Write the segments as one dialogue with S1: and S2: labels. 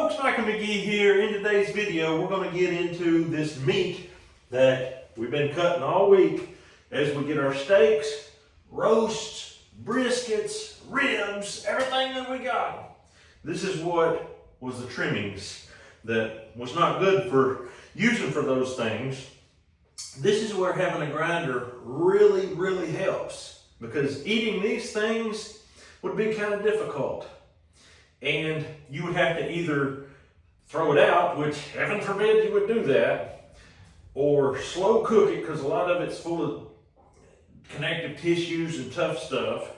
S1: folks, Mike and McGee here. In today's video, we're going to get into this meat that we've been cutting all week as we get our steaks, roasts, briskets, ribs, everything that we got. This is what was the trimmings that was not good for using for those things. This is where having a grinder really helps, because eating these things would be kind of difficult. And you would have to either throw it out, which heaven forbid you would do that, or slow cook it, because a lot of it's full of connective tissues and tough stuff.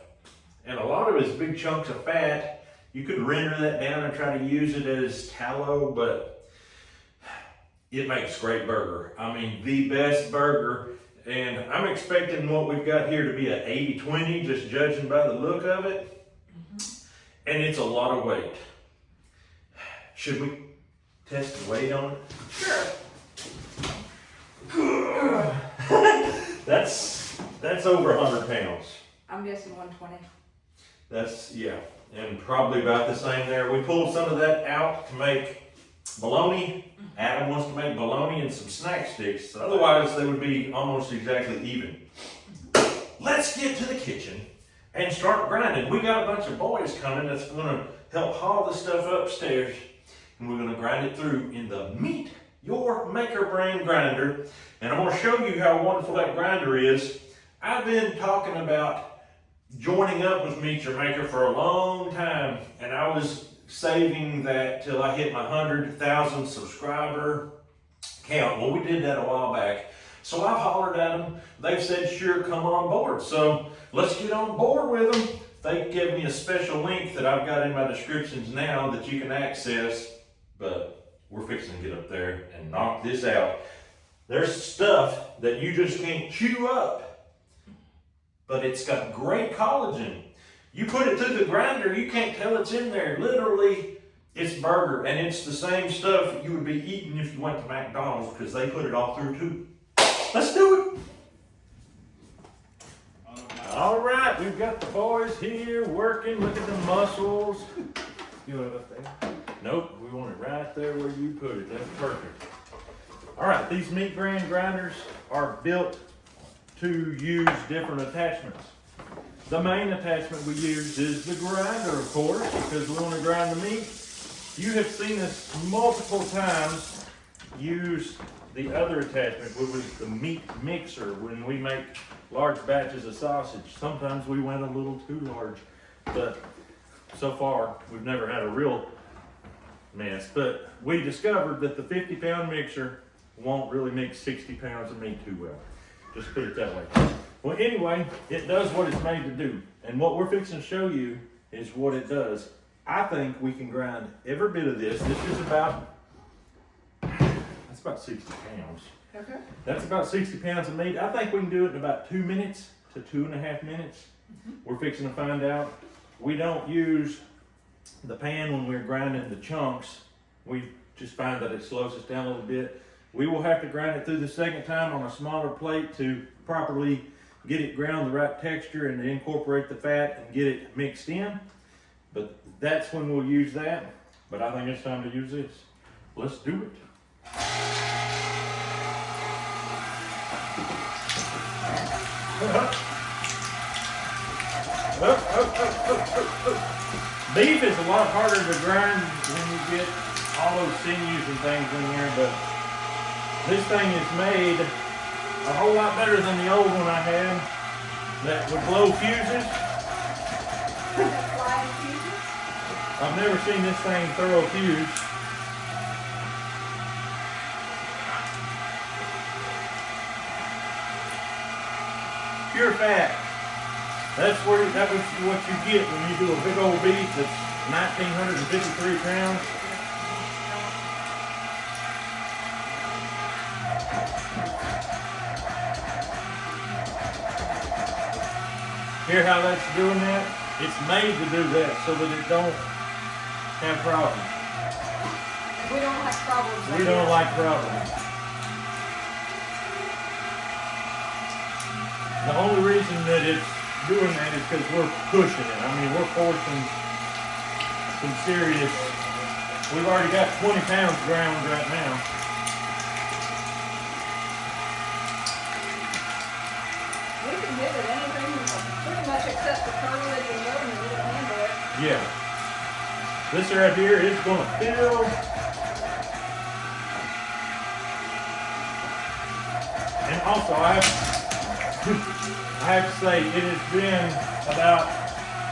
S1: And a lot of it is big chunks of fat. You could render that down and try to use it as tallow, but it makes great burger. I mean, the best burger. And I'm expecting what we've got here to be an 80-20, just judging by the look of it. And it's a lot of weight. Should we test the weight on it?
S2: Sure.
S1: That's over 100 pounds.
S2: I'm guessing 120.
S1: That's, yeah, and probably about the same there. We pulled some of that out to make bologna. Adam wants to make bologna and some snack sticks. Otherwise, they would be almost exactly even. Let's get to the kitchen and start grinding. We got a bunch of boys coming that's gonna help haul the stuff upstairs, and we're gonna grind it through in the Meet Your Maker Brain grinder. And I'm gonna show you how wonderful that grinder is. I've been talking about joining up with Meet Your Maker for a long time, and I was saving that till I hit my 100,000 subscriber count. Well, we did that a while back. So I've hollered at them. They've said, sure, come on board. So let's get on board with them. They gave me a special link that I've got in my descriptions now that you can access, but we're fixing to get up there and knock this out. There's stuff that you just can't chew up, but it's got great collagen. You put it through the grinder, you can't tell it's in there. Literally, it's burger, and it's the same stuff you would be eating if you went to McDonald's, because they put it all through too. Let's do it. All right, we've got the boys here working. Look at the muscles. You want it up there? Nope, we want it right there where you put it. That's perfect. All right, these meat brand grinders are built to use different attachments. The main attachment we use is the grinder, of course, because we want to grind the meat. You have seen us multiple times use the other attachment, which was the meat mixer, when we make large batches of sausage. Sometimes we went a little too large, but so far we've never had a real mess. But we discovered that the 50-pound mixer won't really mix 60 pounds of meat too well. Just put it that way. Well, anyway, it does what it's made to do. And what we're fixing to show you is what it does. I think we can grind every bit of this. This is about 60 pounds.
S2: Okay.
S1: That's about 60 pounds of meat. I think we can do it in about 2 minutes to 2.5 minutes. We're fixing to find out. We don't use the pan when we're grinding the chunks. We just find that it slows us down a little bit. We will have to grind it through the second time on a smaller plate to properly get it ground the right texture and incorporate the fat and get it mixed in. But that's when we'll use that. But I think it's time to use this. Let's do it. Beef is a lot harder to grind when you get all those sinews and things in there, but this thing is made a whole lot better than the old one I had that would blow fuses. I've never seen this thing throw a fuse. Pure fat. That was what you get when you do a big old beef that's 1,953 pounds. Hear how that's doing that? It's made to do that so that it don't have problems.
S2: We don't like problems.
S1: We don't like problems. The only reason that it's doing that is because we're pushing it. I mean, we're forcing some serious We've already got 20 pounds ground right now.
S2: We can give it anything, pretty much except the cartilage and bone, and it'll handle it.
S1: Yeah. This right here is going to fill. And also, I have to say, it has been about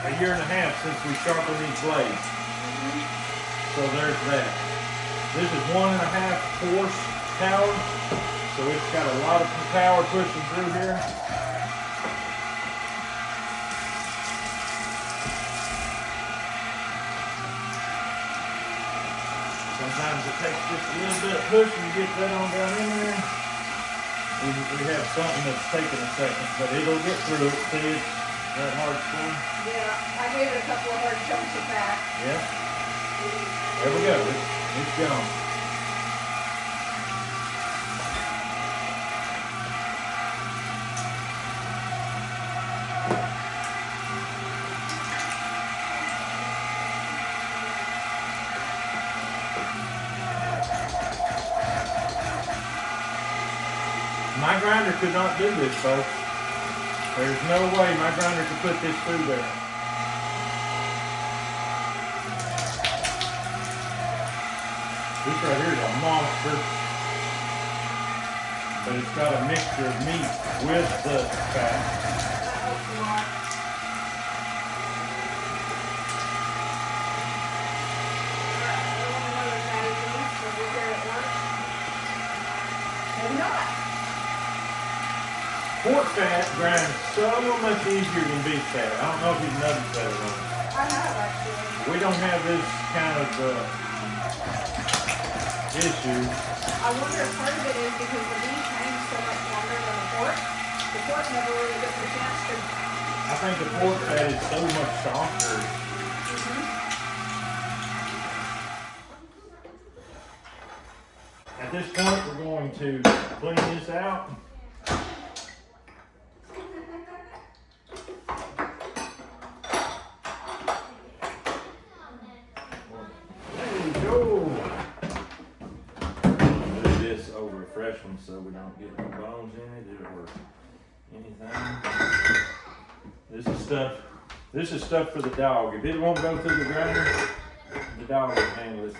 S1: a year and a half since we sharpened these blades. So there's that. This is 1.5 horse power, so it's got a lot of power pushing through here. Sometimes it takes just a little bit of pushing to get that on down in there. We have something that's taking a second, but it'll get through it. See, it's that hard spring.
S2: Yeah, I gave it a couple of hard chunks of fat.
S1: Yeah. There we go. It's gone. My grinder could not do this, folks. There's no way my grinder could put this through there. This right here is a monster, but it's got a mixture of meat with the fat.
S2: That helps a lot. Alright, we want another fatty piece, so we'll hear it work. Maybe not.
S1: Pork fat grinds so much easier than beef fat. I don't know if you've noticed that or not.
S2: I have actually.
S1: We don't have this kind of issue.
S2: I wonder if part of it is because the beef hangs so much longer than the pork. The pork never really gets a chance to.
S1: I think the pork fat is so much softer. At this point, we're going to clean this out. So we don't get no bones in it or anything. This is stuff for the dog. If it won't go through the grinder, the dog will handle it.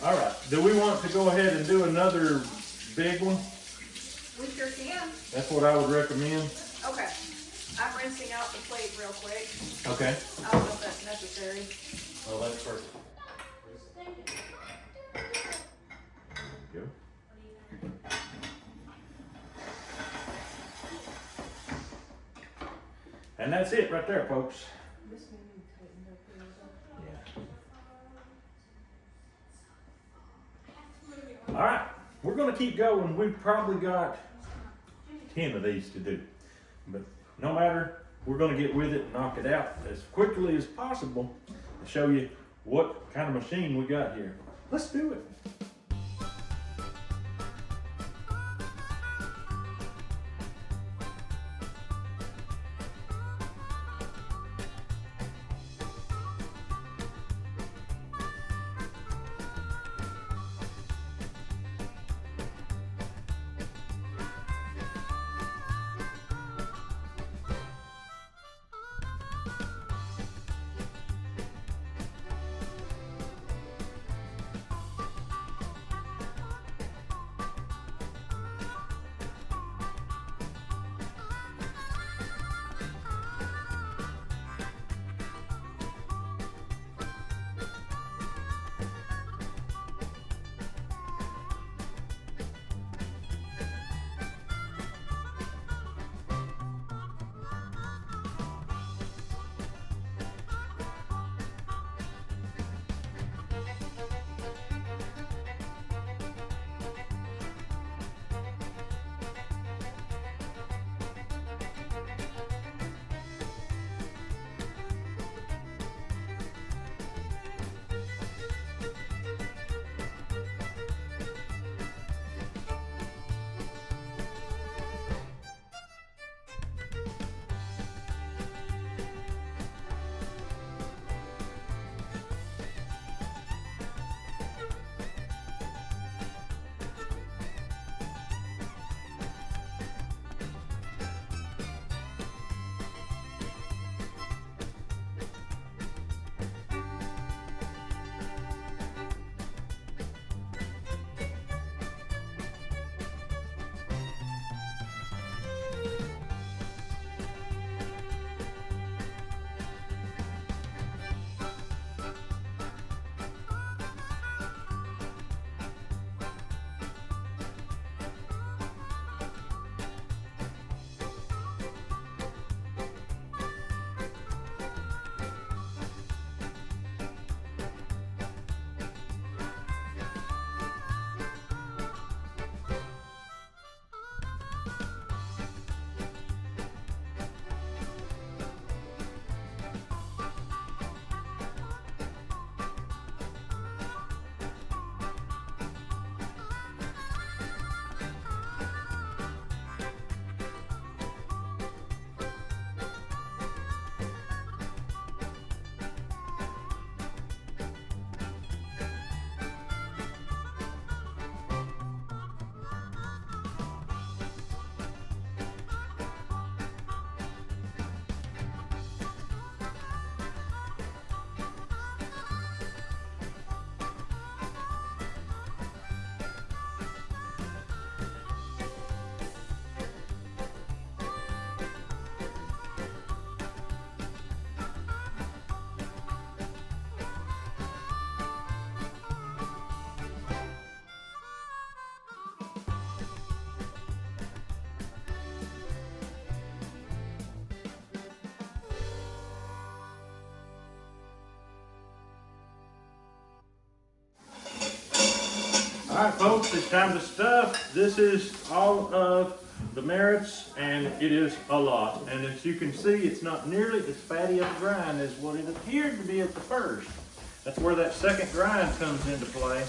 S1: All right, do we want to go ahead and do another big one?
S2: We sure can.
S1: That's what I would recommend.
S2: Okay. I'm rinsing out the plate real quick.
S1: Okay.
S2: I don't know if that's necessary.
S1: Oh, that's perfect. Go. And that's it right there, folks. Yeah. All right, we're going to keep going. We've probably got 10 of these to do, but no matter, we're going to get with it and knock it out as quickly as possible to show you what kind of machine we got here. Let's do it. Alright folks, it's time to stuff. This is all of the merits, and it is a lot. And as you can see, it's not nearly as fatty of a grind as what it appeared to be at the first. That's where that second grind comes into play,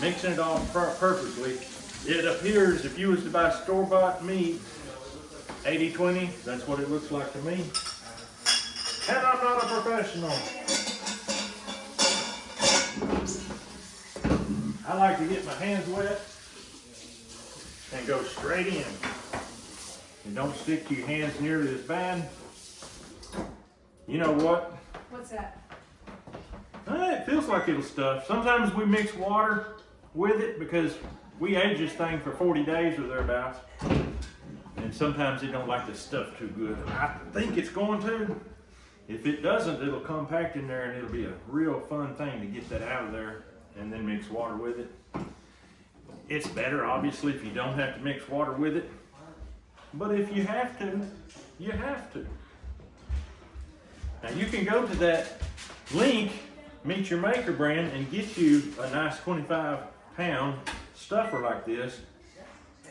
S1: mixing it all perfectly. It appears, if you was to buy store-bought meat, 80-20, that's what it looks like to me. And I'm not a professional. I like to get my hands wet and go straight in. And don't stick to your hands nearly as bad. You know what?
S2: What's that?
S1: It feels like it'll stuff. Sometimes we mix water with it because we age this thing for 40 days or thereabouts. And sometimes it don't like to stuff too good. I think it's going to. If it doesn't, it'll compact in there and it'll be a real fun thing to get that out of there and then mix water with it. It's better, obviously, if you don't have to mix water with it. But if you have to, you have to. Now you can go to that link, Meet Your Maker brand, and get you a nice 25-pound stuffer like this.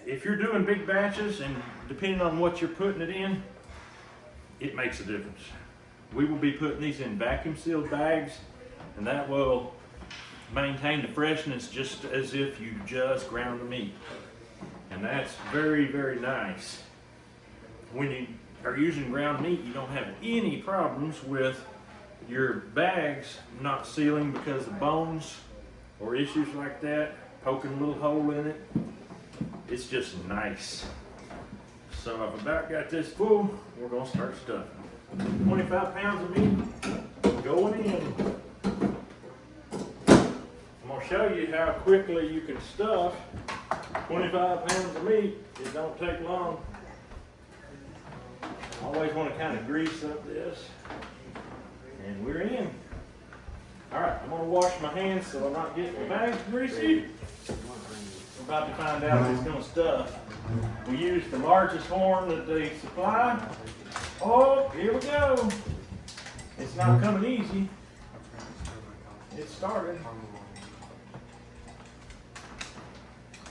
S1: If you're doing big batches and depending on what you're putting it in, it makes a difference. We will be putting these in vacuum sealed bags, and that will maintain the freshness just as if you just ground the meat. And that's very, very nice. When you are using ground meat, you don't have any problems with your bags not sealing because of bones or issues like that, poking a little hole in it. It's just nice. So I've about got this full. We're gonna start stuffing. 25 pounds of meat going in. I'm gonna show you how quickly you can stuff 25 pounds of meat. It don't take long. Always want to kind of grease up this. And we're in. All right, I'm gonna wash my hands so I'm not getting my bags greasy. We're about to find out if it's gonna stuff. We use the largest horn that they supply. Oh, here we go. It's not coming easy. It started.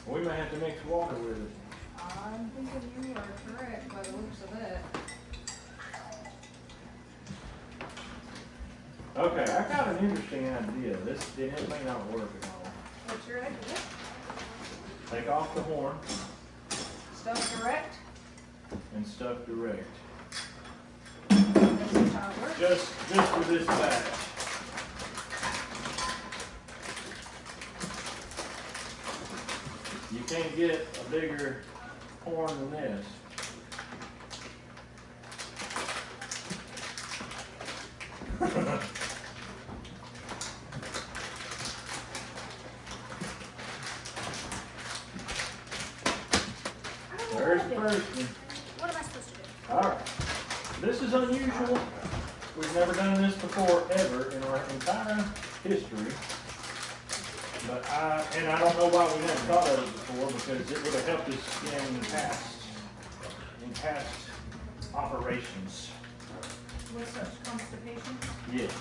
S1: We may have to mix water with it.
S2: I'm thinking you are correct by the looks of it.
S1: Okay, I got an interesting idea. It may not work at all.
S2: What's your idea?
S1: Take off the horn
S2: Stuff direct?
S1: and stuff direct.
S2: This is how it works.
S1: Just for this batch. You can't get a bigger horn than this. There's the first one.
S2: What am I supposed to do?
S1: Alright. This is unusual. We've never done this before, ever, in our entire history. But I don't know why we never thought of it before, because it would have helped us in past operations.
S2: With such constipation?
S1: Yes.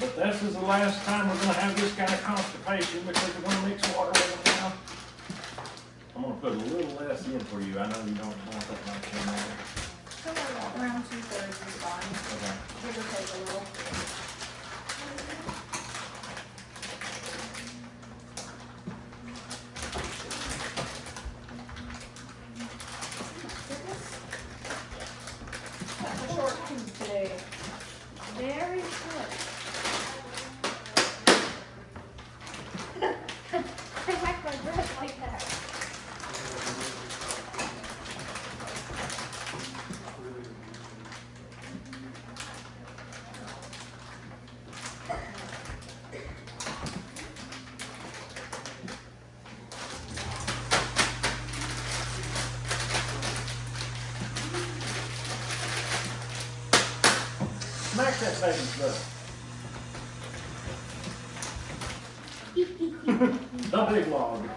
S1: But this is the last time we're going to have this kind of constipation because we're going to mix water with it now. I'm going to put a little less in for you. I know you don't want that much in there.
S2: Somewhere around 2/3 is fine.
S1: Okay.
S2: Give or take a little. That's a short tube today. Very short. I like my breath like that.
S1: Smack that baby stuff. The big log.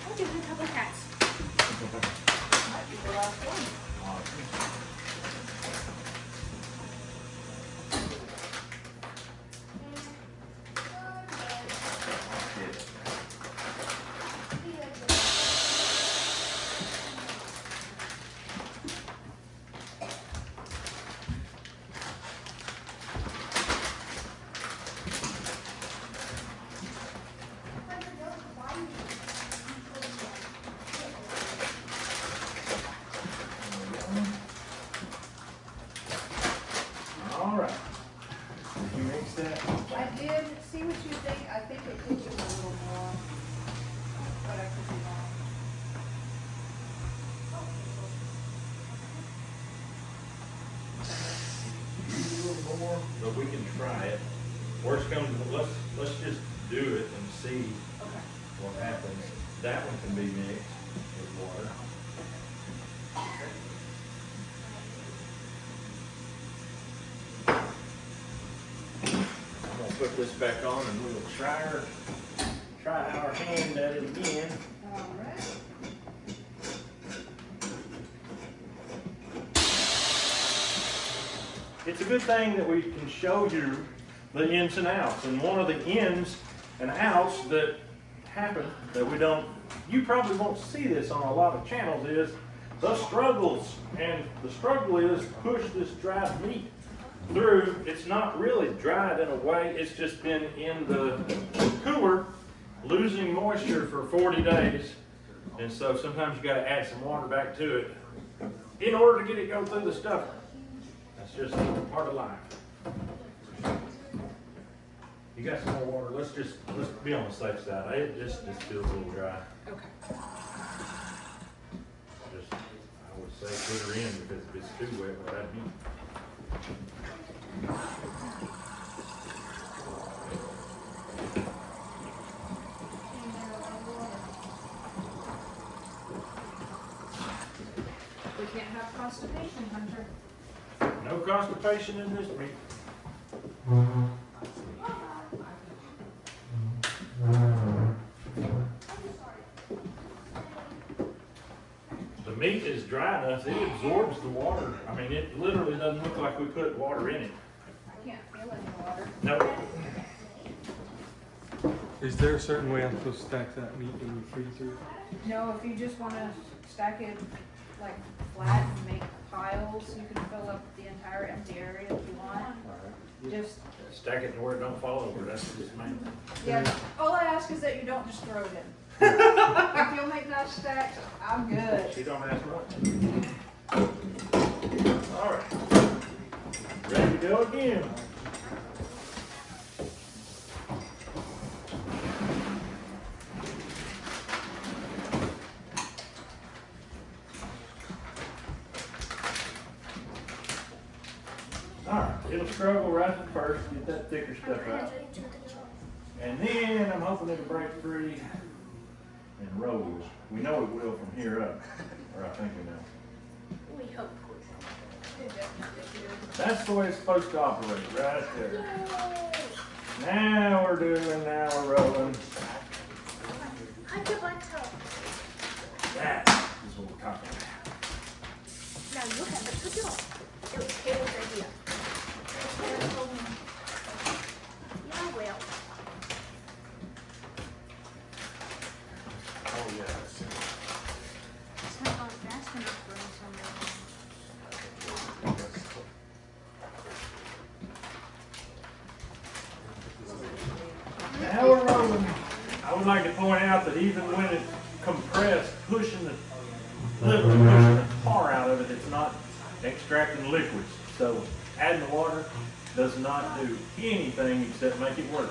S2: I'll give it a couple cats. Okay.
S1: what happens. That one can be mixed with water. I'm gonna put this back on and we'll try our hand at it again.
S2: All right.
S1: It's a good thing that we can show you the ins and outs. And one of the ins and outs that happen that you probably won't see this on a lot of channels is the struggles. And the struggle is push this dried meat through. It's not really dried in a way, it's just been in the cooler losing moisture for 40 days. And so sometimes you gotta add some water back to it in order to get it go through the stuffer. That's just part of life. You got some more water? Let's be on the safe side. It just feels a little dry.
S2: Okay.
S1: I would say put her in because if it's too wet, well, that'd be.
S2: We can't have constipation, Hunter.
S1: No constipation in this meat. The meat is dry enough, it absorbs the water. I mean, it literally doesn't look like we put water in it.
S2: I can't feel any water.
S1: No.
S3: Is there a certain way I'm supposed to stack that meat in the freezer?
S2: No, if you just want to stack it like flat and make piles, you can fill up the entire empty area if you want. Just,
S1: Stack it to where it don't fall over, that's just main thing.
S2: yeah, all I ask is that you don't just throw it in. If you'll make nice stacks, I'm good.
S1: She don't ask much. All right. Ready to go again. All right, it'll struggle right at first, get that thicker stuff out. And then I'm hoping it'll break free and roll. We know it will from here up, or I think we know.
S4: We hope.
S1: That's the way it's supposed to operate, right there. Now we're rolling.
S4: I get my toe.
S1: That is what we're talking about.
S4: Now you have it to do. It was Taylor's idea. Taylor told me. Yeah, well.
S1: Oh, yeah.
S4: It's not going fast enough for him somewhere.
S1: Now we're rolling. I would like to point out that even when it's compressed, literally pushing the tar out of it, it's not extracting liquids. So adding the water does not do anything except make it work.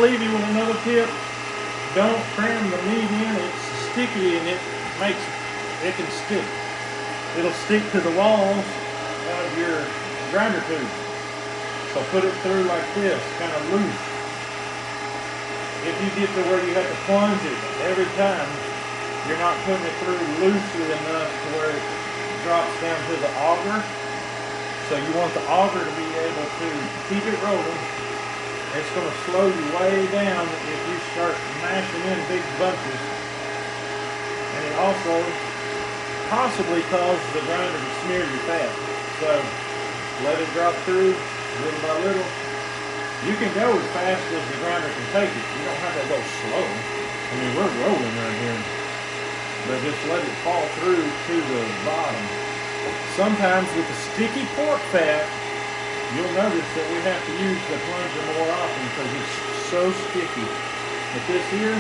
S1: leave you with another tip. Don't cram the meat in. It's sticky and it can stick. It'll stick to the walls of your grinder tube. So put it through like this, kind of loose. If you get to where you have to plunge it every time, you're not putting it through loosely enough to where it drops down to the auger. So you want the auger to be able to keep it rolling. It's going to slow you way down if you start mashing in big bunches. And it also possibly causes the grinder to smear your fat. So let it drop through little by little. You can go as fast as the grinder can take it. You don't have to go slow. I mean, we're rolling right here. But just let it fall through to the bottom. Sometimes with the sticky pork fat, you'll notice that we have to use the plunger more often because it's so sticky. But this here,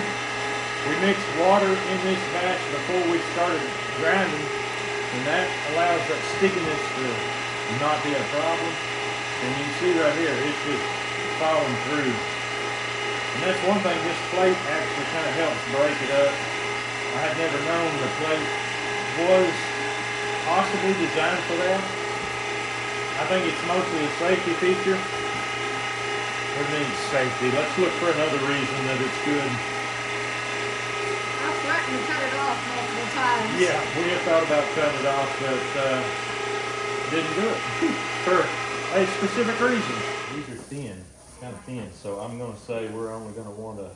S1: we mixed water in this batch before we started grinding, and that allows that stickiness to not be a problem. And you can see right here, it's just falling through. And that's one thing, this plate actually kind of helps break it up. I had never known the plate was possibly designed for that. I think it's mostly a safety feature. What means safety? Let's look for another reason that it's good.
S4: I threatened to cut it off multiple times.
S1: Yeah, we had thought about cutting it off, but didn't do it for a specific reason. These are thin, kind of thin, so I'm going to say we're only going to want to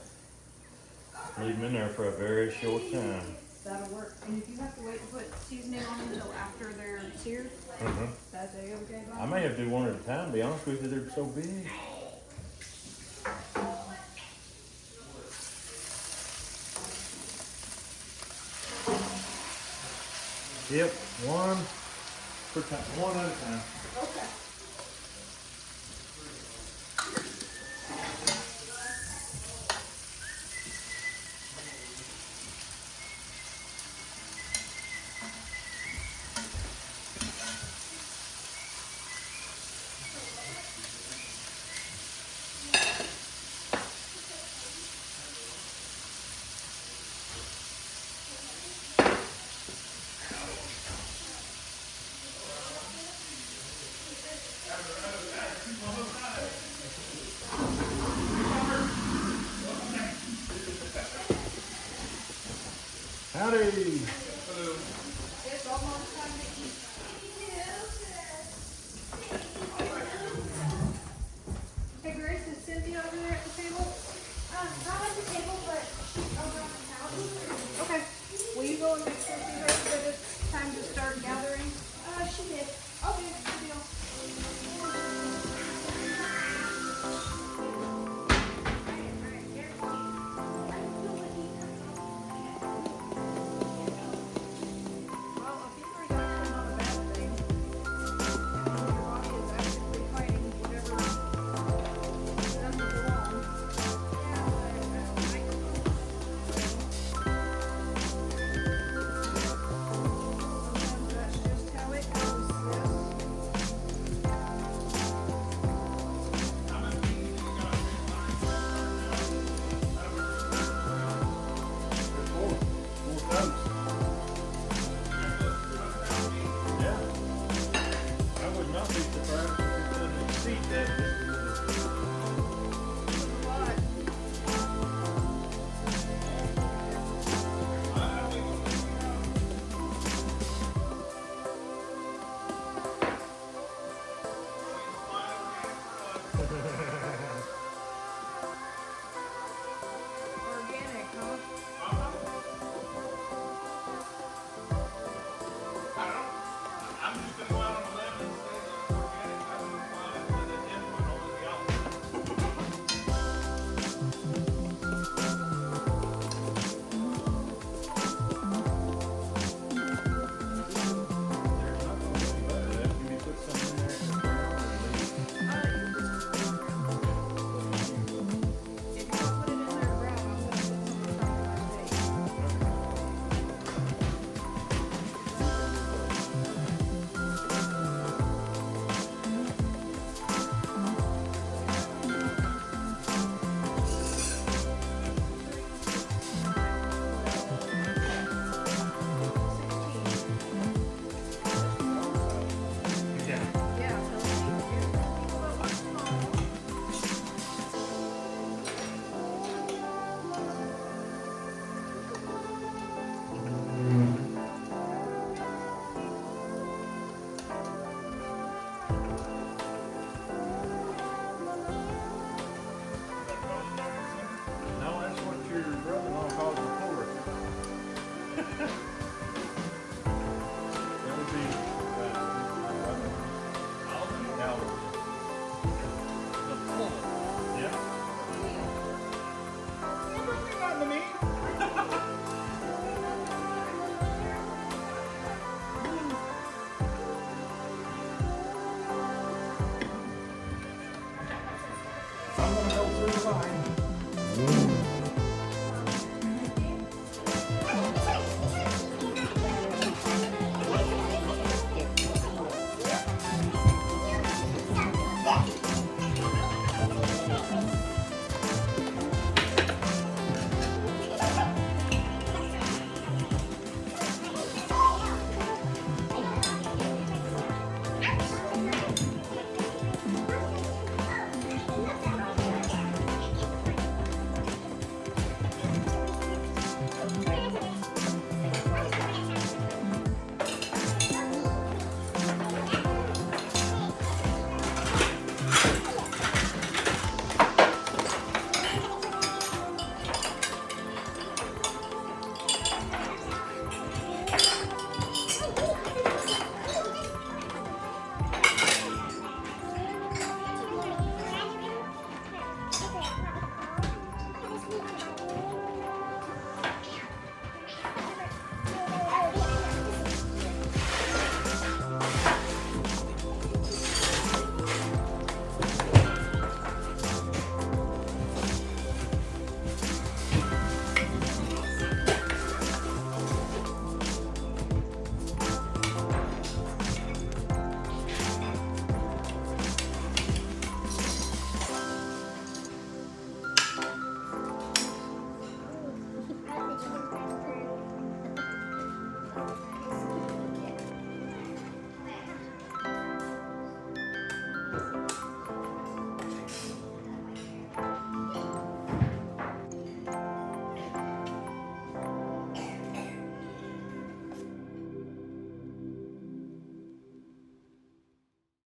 S1: leave them in there for a very short time.
S2: That'll work. And if you have to wait to put seasoning on them until after they're seared, that's okay.
S1: I may have to do one at a time, to be honest with you, they're so big. Yep, one per time, one at a time.
S2: Okay.
S1: Howdy.
S2: It's almost time to eat. Hey Grace, is Cynthia over there at the table?
S4: Not at the table, but she's over on the couch.
S2: Okay. Will you go and make sure she knows that it's time to start gathering?
S4: She did.
S2: Okay, good deal. Well, a fever is actually not a bad thing. Your body is actively fighting whatever doesn't belong. Sometimes that's just how it goes, yes.
S1: Four totes.